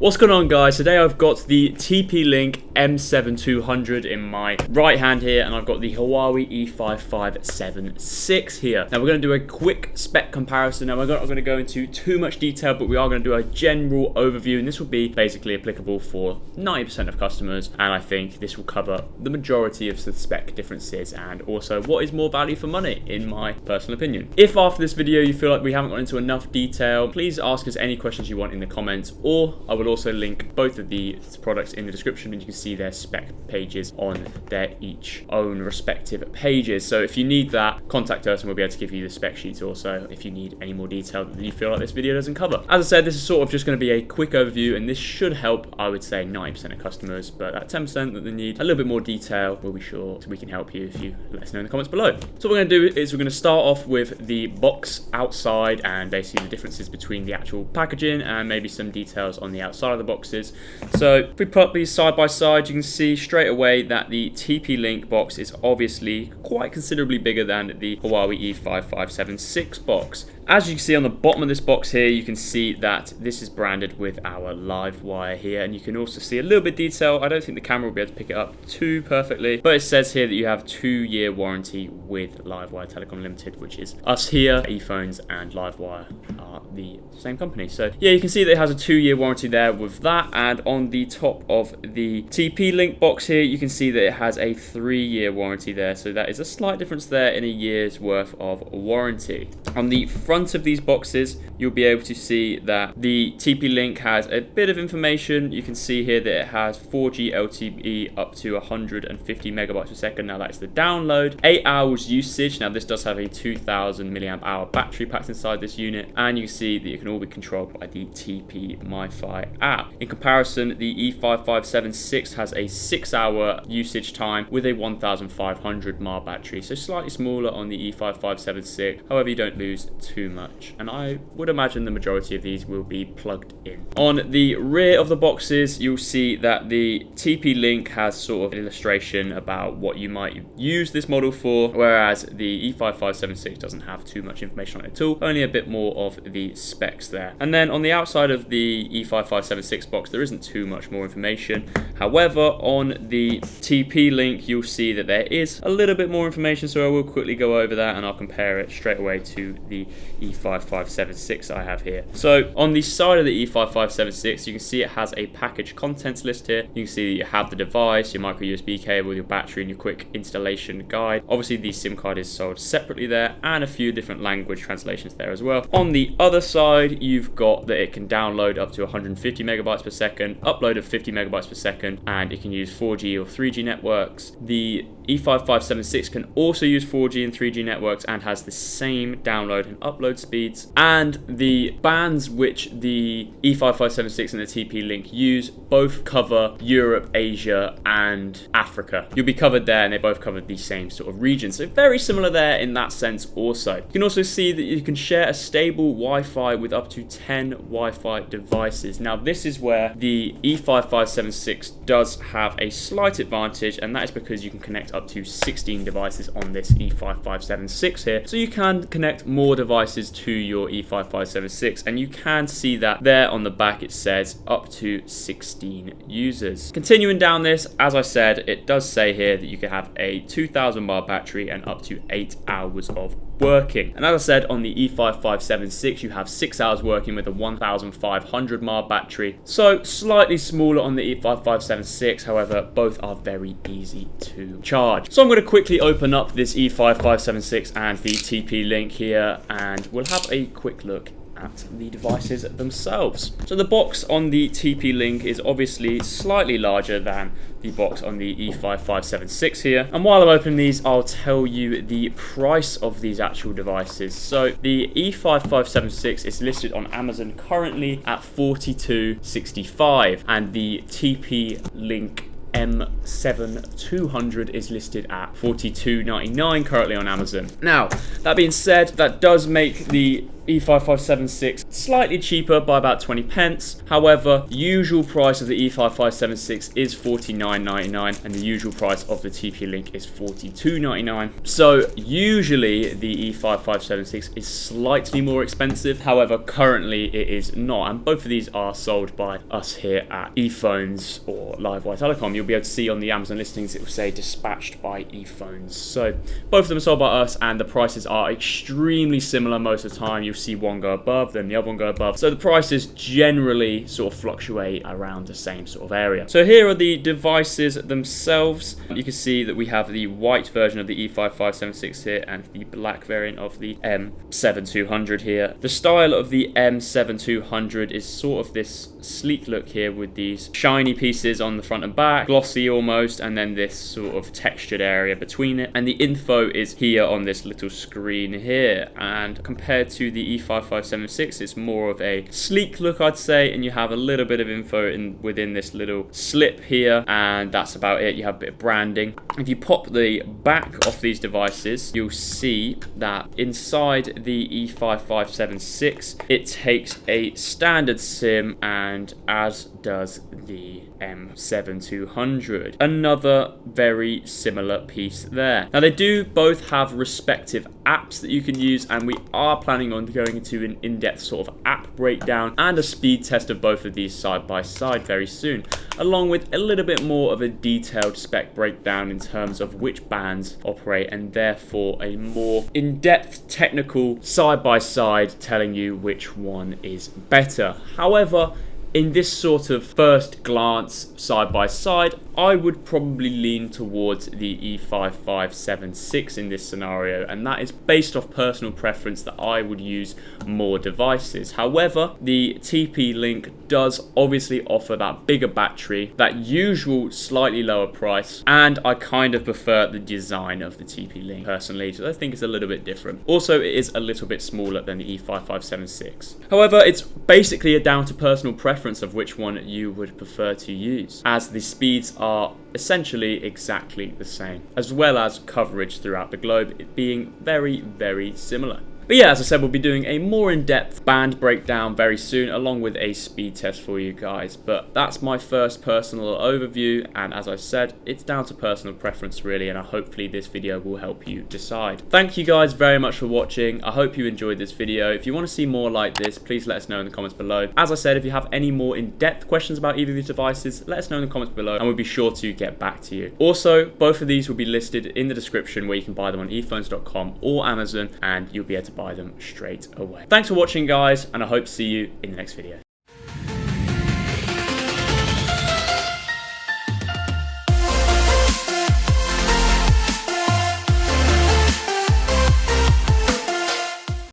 What's going on, guys? Today I've got the TP-Link M7200 in my right hand here, and I've got the Huawei E5576 here. Now we're going to do a quick spec comparison. Now we're not going to go into too much detail, but we are going to do a general overview, and this will be basically applicable for 90% of customers, and I think this will cover the majority of the spec differences and also what is more value for money, in my personal opinion. If after this video you feel like we haven't gone into enough detail, please ask us any questions you want in the comments, or I will also link both of these products in the description, and you can see their spec pages on their each own respective pages. So if you need that, contact us and we'll be able to give you the spec sheets also if you need any more detail that you feel like this video doesn't cover. As I said, this is sort of just going to be a quick overview, and this should help, I would say, 90% of customers, but that 10% that they need a little bit more detail, we'll be sure we can help you if you let us know in the comments below. So what we're going to do is we're going to start off with the box outside and basically the differences between the actual packaging and maybe some details on the outside of the boxes. So if we put these side by side, you can see straight away that the TP-Link box is obviously quite considerably bigger than the Huawei E5576 box. As you can see on the bottom of this box here, you can see that this is branded with our live wire here, and you can also see a little bit of detail. I don't think the camera will be able to pick it up too perfectly, but it says here that you have 2-year warranty with Livewire Telecom Limited, which is us here. eFones and Livewire are the same company. So yeah, you can see that it has a 2-year warranty there with that, and on the top of the TP-Link box here, you can see that it has a 3-year warranty there. So that is a slight difference there in a year's worth of warranty. On the front of these boxes, you'll be able to see that the TP-Link has a bit of information. You can see here that it has 4G LTE up to 150 megabytes per second. Now that's the download. 8 hours usage. Now this does have a 2000 milliamp hour battery packed inside this unit, and you can see that it can all be controlled by the TP MiFi app. In comparison, the E5576 has a 6-hour usage time with a 1500 mAh battery, so slightly smaller on the E5576. However, you don't lose too much, and I would imagine the majority of these will be plugged in. On the rear of the boxes, you'll see that the TP-Link has sort of an illustration about what you might use this model for, whereas the E5576 doesn't have too much information on it at all, only a bit more of the specs there. And then on the outside of the E5576 box, there isn't too much more information. However, on the TP-Link, you'll see that there is a little bit more information, so I will quickly go over that and I'll compare it straight away to the E5576 I have here. So on the side of the E5576, you can see it has a package contents list here. You can see that you have the device, your micro USB cable, your battery, and your quick installation guide. Obviously the SIM card is sold separately there, and a few different language translations there as well. On the other side, you've got that it can download up to 150 megabytes per second, upload of 50 megabytes per second, and it can use 4G or 3G networks. The E5576 can also use 4G and 3G networks and has the same download and upload speeds, and the bands which the E5576 and the TP-Link use both cover Europe, Asia, and Africa. You'll be covered there, and they both cover the same sort of region, so very similar there in that sense also. You can also see that you can share a stable Wi-Fi with up to 10 Wi-Fi devices. Now this is where the E5576 does have a slight advantage, and that is because you can connect up to 16 devices on this E5576 here, so you can connect more devices to your E5576, and you can see that there on the back it says up to 16 users. Continuing down this, as I said, it does say here that you can have a 2000 mAh battery and up to 8 hours of working. And as I said, on the E5576 you have 6 hours working with a 1500 mAh battery, so slightly smaller on the E5576. However, both are very easy to charge. So I'm going to quickly open up this E5576 and the TP-Link here, and we'll have a quick look at the devices themselves. So the box on the TP-Link is obviously slightly larger than the box on the E5576 here, and while I'm opening these, I'll tell you the price of these actual devices. So the E5576 is listed on Amazon currently at $42.65, and the TP-Link M7200 is listed at $42.99 currently on Amazon. Now, that being said, that does make the E5576 slightly cheaper by about 20 pence. However, the usual price of the E5576 is $49.99 and the usual price of the TP-Link is $42.99. So usually the E5576 is slightly more expensive. However, currently it is not, and both of these are sold by us here at eFones or Livewire Telecom. You'll be able to see on the Amazon listings it will say dispatched by eFones. So both of them are sold by us and the prices are extremely similar most of the time. You'll see one go above, then the other one go above. So the prices generally sort of fluctuate around the same sort of area. So here are the devices themselves. You can see that we have the white version of the E5576 here and the black variant of the M7200 here. The style of the M7200 is sort of this sleek look here with these shiny pieces on the front and back, glossy almost, and then this sort of textured area between it. And the info is here on this little screen here. And compared to the E5576, it's more of a sleek look, I'd say, and you have a little bit of info within this little slip here, and that's about it. You have a bit of branding. If you pop the back off these devices, you'll see that inside the E5576, it takes a standard SIM, and as does the M7200. Another very similar piece there. Now they do both have respective apps that you can use, and we are planning on going into an in-depth sort of app breakdown and a speed test of both of these side by side very soon, along with a little bit more of a detailed spec breakdown in terms of which bands operate, and therefore a more in-depth technical side by side telling you which one is better. However, in this sort of first glance side by side, I would probably lean towards the E5576 in this scenario, and that is based off personal preference that I would use more devices. However, the TP-Link does obviously offer that bigger battery, that usual slightly lower price, and I kind of prefer the design of the TP-Link personally, so I think it's a little bit different. Also, it is a little bit smaller than the E5576. However, it's basically down to personal preference of which one you would prefer to use, as the speeds are essentially exactly the same, as well as coverage throughout the globe, it being very, very similar. But yeah, as I said, we'll be doing a more in-depth band breakdown very soon, along with a speed test for you guys. But that's my first personal overview, and as I said, it's down to personal preference really, and hopefully this video will help you decide. Thank you guys very much for watching. I hope you enjoyed this video. If you want to see more like this, please let us know in the comments below. As I said, if you have any more in-depth questions about either of these devices, let us know in the comments below, and we'll be sure to get back to you. Also, both of these will be listed in the description where you can buy them on eFones.com or Amazon, and you'll be able to buy them straight away. Thanks for watching guys, and I hope to see you in the next video.